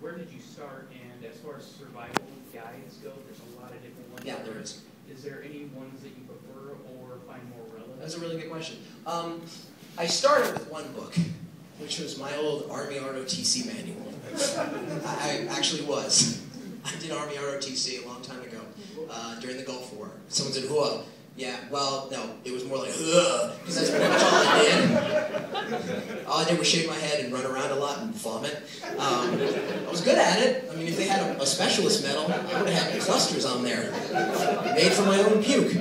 where did you start? And as far as survival guides go, there's a lot of different ones. Yeah, there is. Is there any ones that you prefer or find more relevant? That's a really good question. I started with one book, which was my old Army ROTC manual. I actually was. I did Army ROTC a long time ago, during the Gulf War. Someone said, "Whoa." Yeah, well, no, it was more like, ugh, because that's pretty much all I did. All I did was shake my head and run around a lot and vomit. I was good at it. I mean, if they had a specialist medal, I would have had clusters on there, made from my own puke.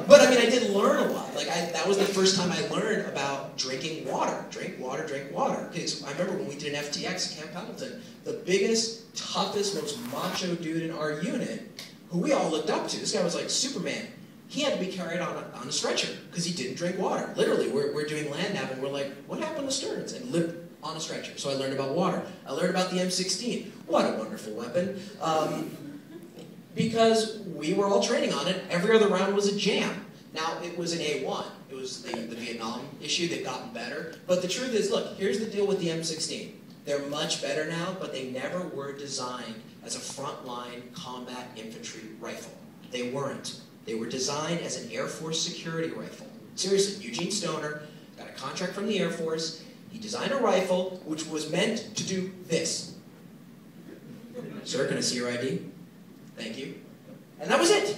But I mean, I did learn a lot. Like, that was the first time I learned about drinking water. Drink water, drink water. Because I remember when we did an FTX at Camp Pendleton, the biggest, toughest, most macho dude in our unit, who we all looked up to. This guy was like Superman. He had to be carried on a stretcher because he didn't drink water. Literally, we're doing land nav and we're like, what happened to Stearns? And lived on a stretcher. So I learned about water. I learned about the M16. What a wonderful weapon. Because we were all training on it. Every other round was a jam. Now, it was an A1. It was the Vietnam issue. They've gotten better. But the truth is, look, here's the deal with the M16. They're much better now, but they never were designed as a frontline combat infantry rifle. They weren't. They were designed as an Air Force security rifle. Seriously, Eugene Stoner got a contract from the Air Force. He designed a rifle which was meant to do this. Sir, can I see your ID? Thank you. And that was it.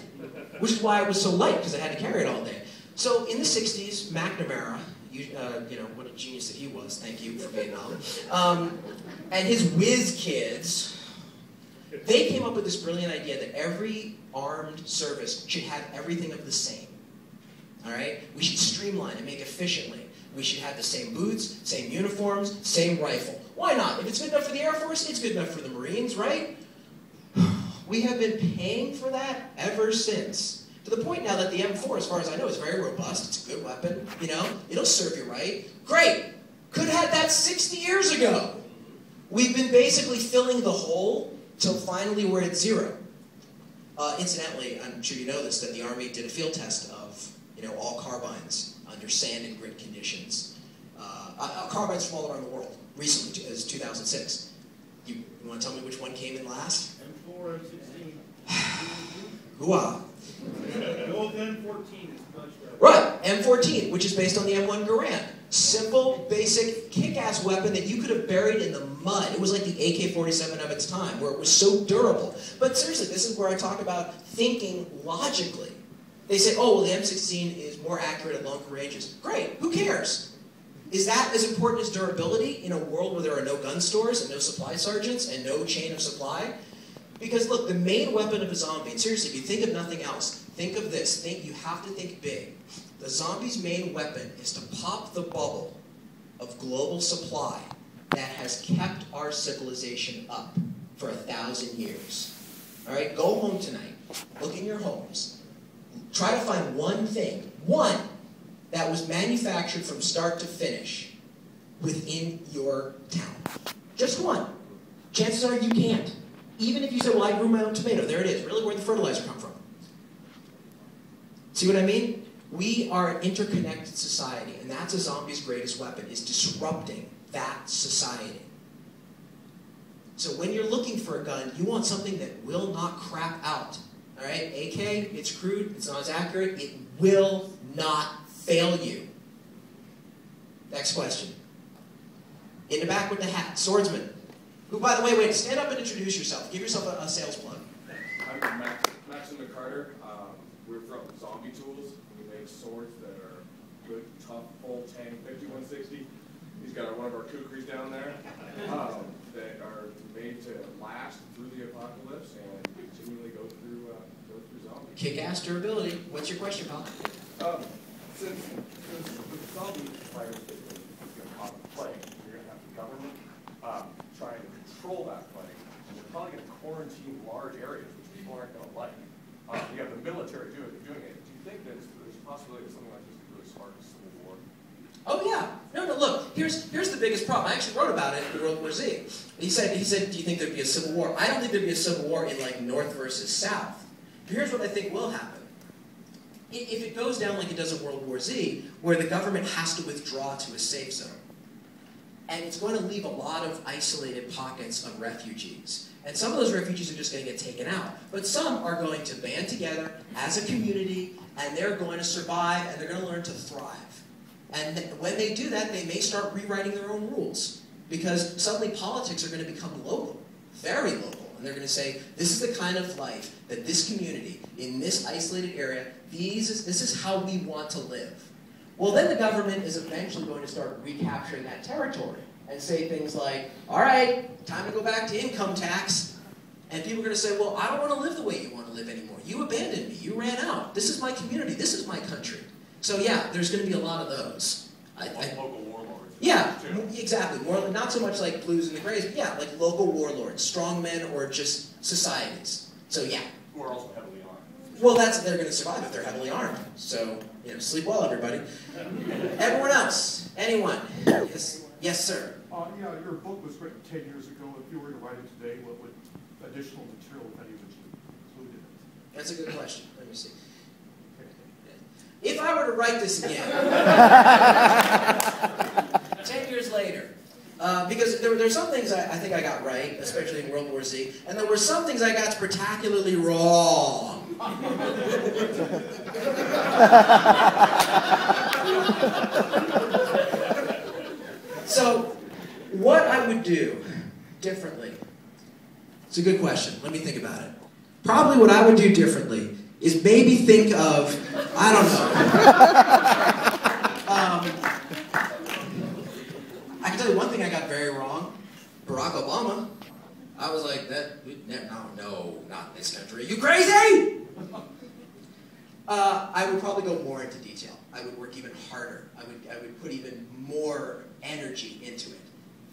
Which is why it was so light, because I had to carry it all day. So in the 60s, McNamara, you know, what a genius that he was, thank you for Vietnam, and his whiz kids, they came up with this brilliant idea that every armed service should have everything of the same. All right? We should streamline and make efficiently. We should have the same boots, same uniforms, same rifle. Why not? If it's good enough for the Air Force, it's good enough for the Marines, right? We have been paying for that ever since. To the point now that the M4, as far as I know, is very robust. It's a good weapon, you know? It'll serve you right. Great! Could have had that 60 years ago. We've been basically filling the hole till finally we're at zero. Incidentally, I'm sure you know this, that the Army did a field test of, you know, all carbines under sand and grit conditions. Carbines from all around the world, recently, as 2006. You want to tell me which one came in last? M4, M16. Hooah. The old M14 is much better. Right, M14, which is based on the M1 Garand. Simple, basic, kick-ass weapon that you could have buried in the mud. It was like the AK-47 of its time, where it was so durable. But seriously, this is where I talk about thinking logically. They say, oh, well, the M16 is more accurate at longer ranges. Great, who cares? Is that as important as durability in a world where there are no gun stores and no supply sergeants and no chain of supply? Because look, the main weapon of a zombie, and seriously, if you think of nothing else, think of this. You have to think big. The zombie's main weapon is to pop the bubble of global supply that has kept our civilization up for 1,000 years. All right, go home tonight. Look in your homes. Try to find one thing, one, that was manufactured from start to finish within your town. Just one. Chances are you can't. Even if you say, well, I grew my own tomato. There it is. Really, where'd the fertilizer come from? See what I mean? We are an interconnected society, and that's a zombie's greatest weapon, is disrupting that society. So when you're looking for a gun, you want something that will not crap out. All right? AK, it's crude, it's not as accurate, it will not fail you. Next question. In the back with the hat, swordsman. Who, by the way, wait, stand up and introduce yourself. Give yourself a sales plug. I'm Maxim McCarter. We're from Zombie Tools. We make swords that are good, tough, full tank, 5160. He's got one of our kukris down there that are made to last through the apocalypse and continually go through zombies. Kick-ass durability. What's your question, pal? Since the zombie virus is going to cause a plague, you're going to have the government trying to control that plague, and they're probably going to quarantine large areas, which people aren't going to like. You have the military doing it. Do you think there's a possibility that something like this could really spark a civil war? Oh yeah. No, look, here's the biggest problem. I actually wrote about it in World War Z. He said, do you think there'd be a civil war? I don't think there'd be a civil war in like North versus South. Here's what I think will happen. If it goes down like it does in World War Z, where the government has to withdraw to a safe zone, And it's going to leave a lot of isolated pockets of refugees. And some of those refugees are just going to get taken out. But some are going to band together as a community, and they're going to survive, and they're going to learn to thrive. And when they do that, they may start rewriting their own rules. Because suddenly politics are going to become local, very local. And they're going to say, this is the kind of life that this community, in this isolated area, this is how we want to live. Well, then the government is eventually going to start recapturing that territory and say things like, all right, time to go back to income tax. And people are going to say, well, I don't want to live the way you want to live anymore. You abandoned me. You ran out. This is my community. This is my country. So yeah, there's going to be a lot of those. Local warlords. Yeah, exactly. More, not so much like blues and the grays, but yeah, like local warlords, strong men, or just societies. So yeah. Who are also heavily armed. Well, they're going to survive if they're heavily armed. So, sleep well, everybody. Everyone else? Anyone? Yes, sir. Yeah, your book was written 10 years ago. If you were to write it today, what would additional material, if any, would you include in it? That's a good question. Let me see. If I were to write this again, 10 years later, because there's some things I think I got right, especially in World War Z, and there were some things I got spectacularly wrong. So, what I would do differently, it's a good question. Let me think about it. Probably what I would do differently is maybe think of, I don't know. I can tell you one thing I got very wrong. Barack Obama. I was like, no, not in this country. Are you crazy? I would probably go more into detail. I would work even harder. I would put even more energy into it.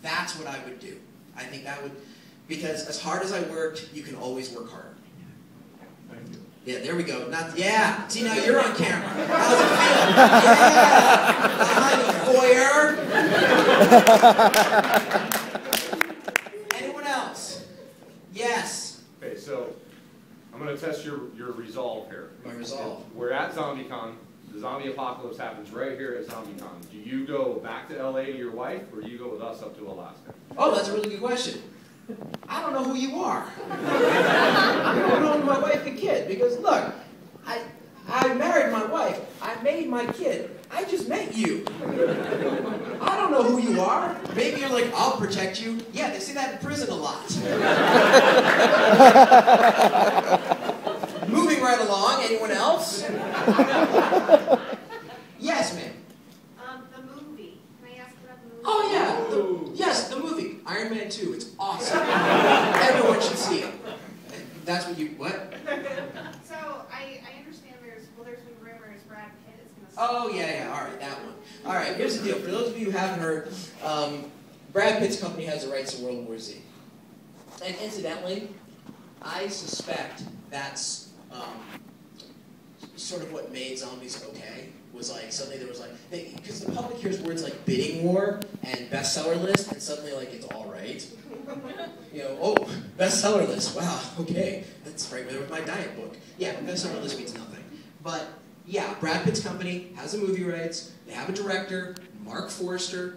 That's what I would do. I think that would, because as hard as I worked, you can always work harder. Thank you. Yeah, there we go. Yeah. See, now you're on camera. How's it feel? Yeah. Behind the foyer. Anyone else? Yes. Okay, so I'm going to test your resolve here. My resolve. We're at ZomBcon. The zombie apocalypse happens right here at ZomBcon. Do you go back to LA to your wife, or do you go with us up to Alaska? Oh, that's a really good question. I don't know who you are. I don't know my wife and kid, because look, I married my wife. I made my kid. I just met you. I don't know who you are. Maybe you're like, I'll protect you. Yeah, they say that in prison a lot. Moving right along, anyone else? Yes, ma'am. The movie. Can I ask about the movie? Oh, yeah. Yes, the movie. Iron Man 2. It's awesome. Everyone should see it. That's what you, what? So, I understand there's been rumors Brad Pitt is going to... Oh, yeah, all right, that one. All right, here's the deal. For those of you who haven't heard, Brad Pitt's company has the rights to World War Z. And incidentally, I suspect that's sort of what made zombies okay. Was like, suddenly there was like, because the public hears words like bidding war and bestseller list, and suddenly like it's all right. Oh, bestseller list, wow, okay. That's right there with my diet book. Yeah, bestseller list means nothing. But yeah, Brad Pitt's company has the movie rights, they have a director, Mark Forster,